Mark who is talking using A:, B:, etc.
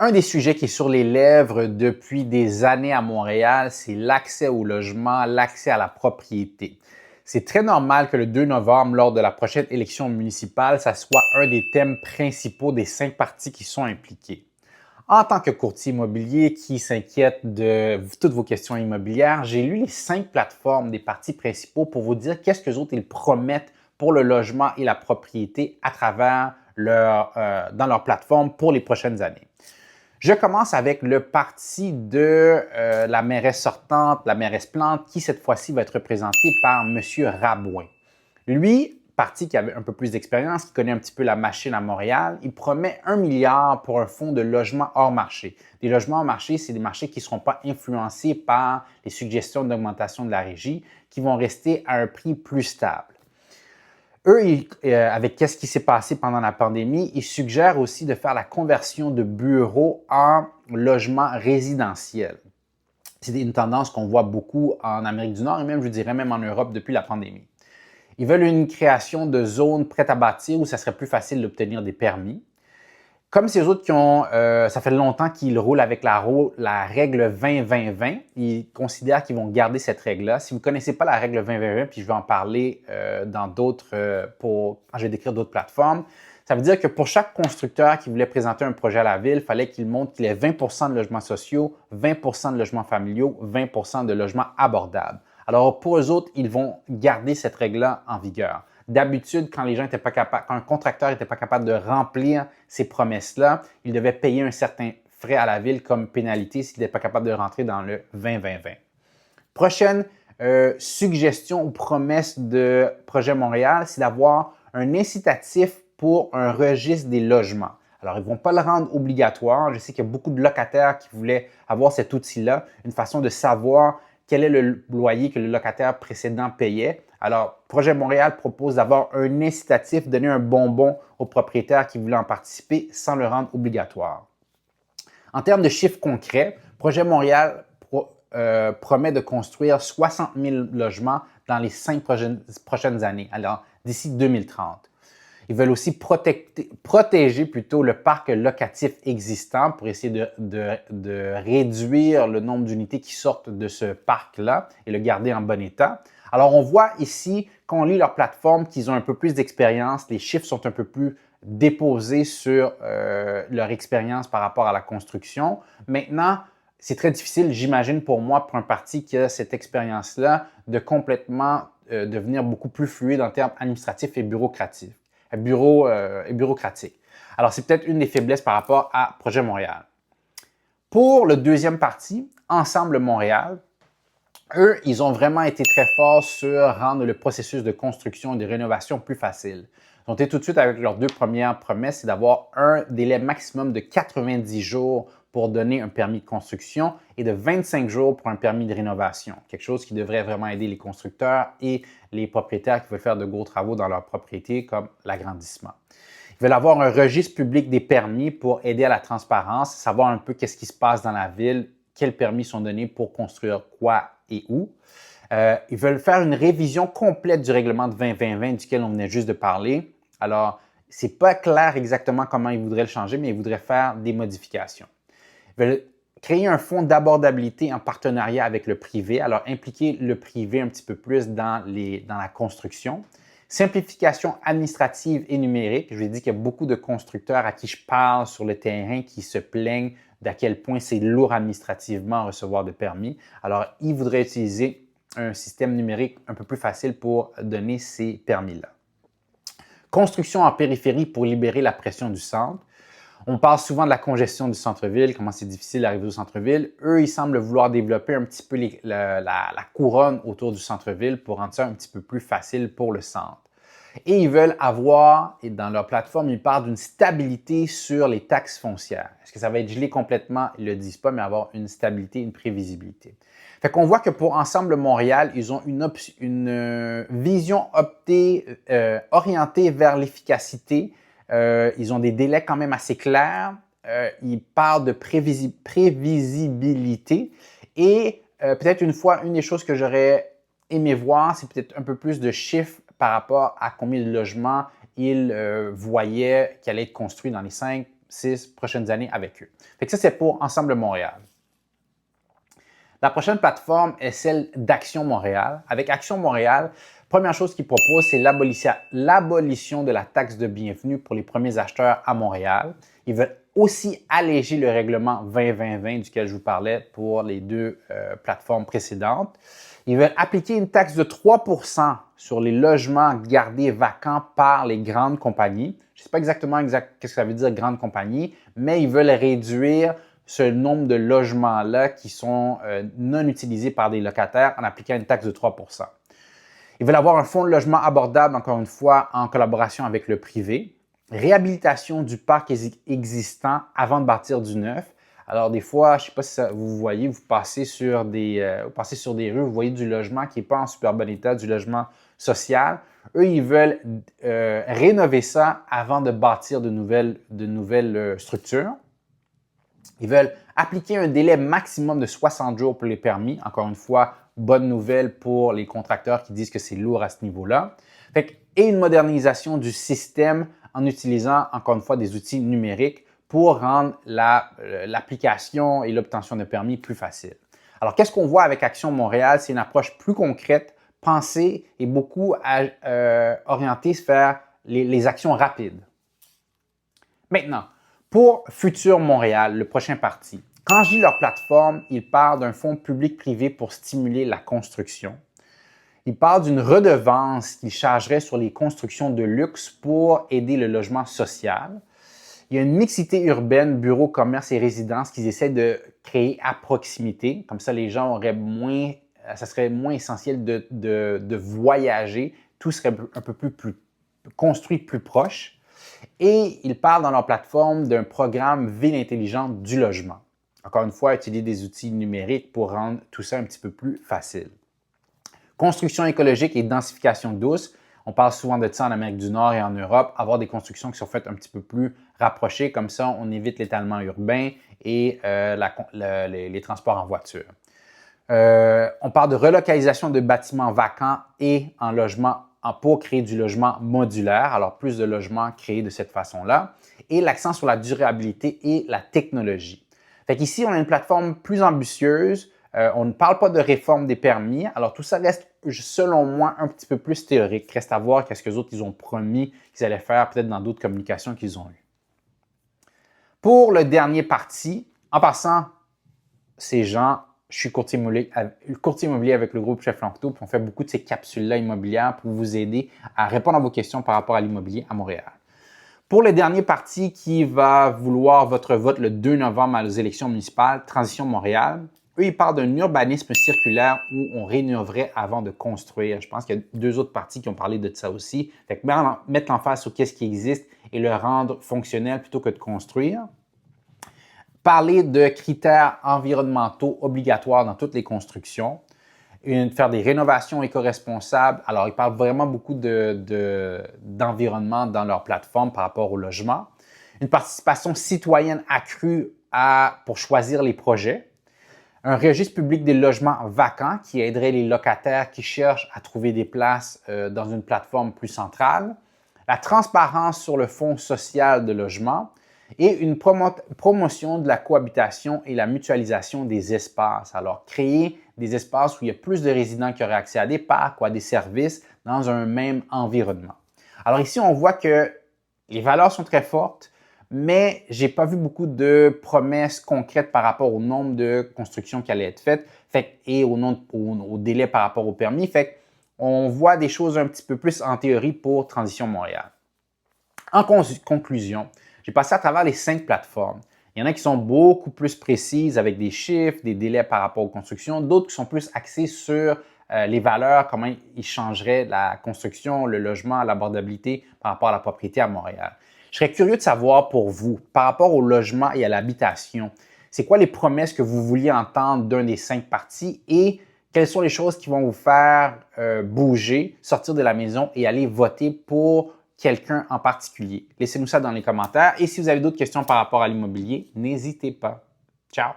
A: Un des sujets qui est sur les lèvres depuis des années à Montréal, c'est l'accès au logement, l'accès à la propriété. C'est très normal que le 2 novembre, lors de la prochaine élection municipale, ça soit un des thèmes principaux des 5 partis qui sont impliqués. En tant que courtier immobilier qui s'inquiète de toutes vos questions immobilières, j'ai lu les 5 plateformes des partis principaux pour vous dire qu'est-ce que les autres ils promettent pour le logement et la propriété à travers dans leur plateforme pour les prochaines années. Je commence avec le parti de la mairesse sortante, la mairesse Plante, qui cette fois-ci va être représentée par M. Rabouin. Lui, parti qui avait un peu plus d'expérience, qui connaît un petit peu la machine à Montréal, il promet 1 milliard pour un fonds de logement hors marché. Des logements hors marché, c'est des marchés qui ne seront pas influencés par les suggestions d'augmentation de la régie, qui vont rester à un prix plus stable. Eux, avec qu'est-ce qui s'est passé pendant la pandémie, ils suggèrent aussi de faire la conversion de bureaux en logements résidentiels. C'est une tendance qu'on voit beaucoup en Amérique du Nord et même, je dirais, même en Europe depuis la pandémie. Ils veulent une création de zones prêtes à bâtir où ça serait plus facile d'obtenir des permis. Comme ces autres qui ont, ça fait longtemps qu'ils roulent avec la règle 20-20-20, ils considèrent qu'ils vont garder cette règle-là. Si vous ne connaissez pas la règle 20-20-20, puis je vais en parler dans d'autres, quand je vais décrire d'autres plateformes, ça veut dire que pour chaque constructeur qui voulait présenter un projet à la ville, il fallait qu'il montre qu'il ait 20 de logements sociaux, 20 de logements familiaux, 20 de logements abordables. Alors pour eux autres, ils vont garder cette règle-là en vigueur. D'habitude, quand les gens étaient pas capables, quand un contracteur n'était pas capable de remplir ces promesses-là, il devait payer un certain frais à la ville comme pénalité s'il n'était pas capable de rentrer dans le 20-20-20. Prochaine suggestion ou promesse de Projet Montréal, c'est d'avoir un incitatif pour un registre des logements. Alors, ils ne vont pas le rendre obligatoire. Je sais qu'il y a beaucoup de locataires qui voulaient avoir cet outil-là, une façon de savoir quel est le loyer que le locataire précédent payait. Alors, Projet Montréal propose d'avoir un incitatif, donner un bonbon aux propriétaires qui voulaient en participer sans le rendre obligatoire. En termes de chiffres concrets, Projet Montréal promet de construire 60 000 logements dans les 5 prochaines années, alors d'ici 2030. Ils veulent aussi protéger plutôt le parc locatif existant pour essayer de réduire le nombre d'unités qui sortent de ce parc-là et le garder en bon état. Alors, on voit ici, quand on lit leur plateforme, qu'ils ont un peu plus d'expérience. Les chiffres sont un peu plus déposés sur leur expérience par rapport à la construction. Maintenant, c'est très difficile, j'imagine, pour moi, pour un parti qui a cette expérience-là, de complètement devenir beaucoup plus fluide en termes administratifs et bureaucratiques. Alors, c'est peut-être une des faiblesses par rapport à Projet Montréal. Pour le deuxième parti, Ensemble Montréal, eux, ils ont vraiment été très forts sur rendre le processus de construction et de rénovation plus facile. Ils ont été tout de suite avec leurs 2 premières promesses, c'est d'avoir un délai maximum de 90 jours pour donner un permis de construction et de 25 jours pour un permis de rénovation. Quelque chose qui devrait vraiment aider les constructeurs et les propriétaires qui veulent faire de gros travaux dans leur propriété comme l'agrandissement. Ils veulent avoir un registre public des permis pour aider à la transparence, savoir un peu qu'est-ce qui se passe dans la ville, quels permis sont donnés pour construire quoi et où. Ils veulent faire une révision complète du règlement de 20-20-20 duquel on venait juste de parler. Alors, ce n'est pas clair exactement comment ils voudraient le changer, mais ils voudraient faire des modifications. Ils veulent créer un fonds d'abordabilité en partenariat avec le privé, alors impliquer le privé un petit peu plus dans la construction. Simplification administrative et numérique. Je vous ai dit qu'il y a beaucoup de constructeurs à qui je parle sur le terrain qui se plaignent d'à quel point c'est lourd administrativement recevoir de permis. Alors, ils voudraient utiliser un système numérique un peu plus facile pour donner ces permis-là. Construction en périphérie pour libérer la pression du centre. On parle souvent de la congestion du centre-ville, comment c'est difficile d'arriver au centre-ville. Eux, ils semblent vouloir développer un petit peu la couronne autour du centre-ville pour rendre ça un petit peu plus facile pour le centre. Et ils veulent avoir, et dans leur plateforme, ils parlent d'une stabilité sur les taxes foncières. Est-ce que ça va être gelé complètement? Ils ne le disent pas, mais avoir une stabilité, une prévisibilité. Fait qu'on voit que pour Ensemble Montréal, ils ont une vision orientée vers l'efficacité. Ils ont des délais quand même assez clairs. Ils parlent de prévisibilité. Et peut-être une des choses que j'aurais aimé voir, c'est peut-être un peu plus de chiffres par rapport à combien de logements ils voyaient qui allaient être construits dans les 5, 6 prochaines années avec eux. Fait que ça, c'est pour Ensemble Montréal. La prochaine plateforme est celle d'Action Montréal. Avec Action Montréal, première chose qu'ils proposent, c'est l'abolition de la taxe de bienvenue pour les premiers acheteurs à Montréal. Ils veulent aussi alléger le règlement 20-20-20 duquel je vous parlais pour les deux plateformes précédentes. Ils veulent appliquer une taxe de 3 % sur les logements gardés vacants par les grandes compagnies. Je ne sais pas exactement qu'est-ce que ça veut dire grandes compagnies, mais ils veulent réduire ce nombre de logements-là qui sont non utilisés par des locataires en appliquant une taxe de 3 %. Ils veulent avoir un fonds de logement abordable, encore une fois, en collaboration avec le privé. Réhabilitation du parc existant avant de bâtir du neuf. Alors, des fois, je ne sais pas si vous voyez, vous passez sur des rues, vous voyez du logement qui n'est pas en super bon état, du logement social. Eux, ils veulent rénover ça avant de bâtir de nouvelles structures. Ils veulent appliquer un délai maximum de 60 jours pour les permis. Encore une fois, bonne nouvelle pour les contracteurs qui disent que c'est lourd à ce niveau-là. Et une modernisation du système en utilisant, encore une fois, des outils numériques pour rendre l'application et l'obtention de permis plus facile. Alors, qu'est-ce qu'on voit avec Action Montréal? C'est une approche plus concrète, pensée et beaucoup orientée vers les actions rapides. Maintenant, pour Futur Montréal, le prochain parti, quand je lis leur plateforme, ils parlent d'un fonds public-privé pour stimuler la construction. Ils parlent d'une redevance qu'ils chargeraient sur les constructions de luxe pour aider le logement social. Il y a une mixité urbaine, bureaux, commerces et résidences qu'ils essaient de créer à proximité. Comme ça, les gens auraient moins, ça serait moins essentiel de voyager. Tout serait un peu plus construit, plus proche. Et ils parlent dans leur plateforme d'un programme Ville intelligente du logement. Encore une fois, utiliser des outils numériques pour rendre tout ça un petit peu plus facile. Construction écologique et densification douce. On parle souvent de ça en Amérique du Nord et en Europe, avoir des constructions qui sont faites un petit peu plus rapprochées. Comme ça, on évite l'étalement urbain et les transports en voiture. On parle de relocalisation de bâtiments vacants et en logement pour créer du logement modulaire, alors plus de logements créés de cette façon-là, et l'accent sur la durabilité et la technologie. Fait qu'ici, on a une plateforme plus ambitieuse, on ne parle pas de réforme des permis, alors tout ça reste, selon moi, un petit peu plus théorique. Reste à voir qu'est-ce que les autres ils ont promis qu'ils allaient faire peut-être dans d'autres communications qu'ils ont eues. Pour le dernier parti, en passant, ces gens, je suis courtier immobilier avec le groupe Chef Lanctot, puis on fait beaucoup de ces capsules-là immobilières pour vous aider à répondre à vos questions par rapport à l'immobilier à Montréal. Pour le dernier parti qui va vouloir votre vote le 2 novembre aux élections municipales, Transition Montréal, eux, ils parlent d'un urbanisme circulaire où on rénoverait avant de construire. Je pense qu'il y a 2 autres partis qui ont parlé de ça aussi. Fait que mettre l'emphase sur qu'est-ce qui existe et le rendre fonctionnel plutôt que de construire. Parler de critères environnementaux obligatoires dans toutes les constructions. Faire des rénovations éco-responsables. Alors, ils parlent vraiment beaucoup d'environnement dans leur plateforme par rapport au logement. Une participation citoyenne accrue pour choisir les projets. Un registre public des logements vacants qui aiderait les locataires qui cherchent à trouver des places dans une plateforme plus centrale. La transparence sur le fonds social de logement. Et une promotion de la cohabitation et la mutualisation des espaces. Alors, créer des espaces où il y a plus de résidents qui auraient accès à des parcs ou à des services dans un même environnement. Alors ici, on voit que les valeurs sont très fortes, mais je n'ai pas vu beaucoup de promesses concrètes par rapport au nombre de constructions qui allaient être faites et au délai par rapport au permis. Fait qu'on voit des choses un petit peu plus en théorie pour Transition Montréal. En conclusion, j'ai passé à travers les 5 plateformes. Il y en a qui sont beaucoup plus précises avec des chiffres, des délais par rapport aux constructions, d'autres qui sont plus axées sur les valeurs, comment ils changeraient la construction, le logement, l'abordabilité par rapport à la propriété à Montréal. Je serais curieux de savoir pour vous, par rapport au logement et à l'habitation, c'est quoi les promesses que vous vouliez entendre d'un des 5 partis et quelles sont les choses qui vont vous faire bouger, sortir de la maison et aller voter pour quelqu'un en particulier. Laissez-nous ça dans les commentaires. Et si vous avez d'autres questions par rapport à l'immobilier, n'hésitez pas. Ciao!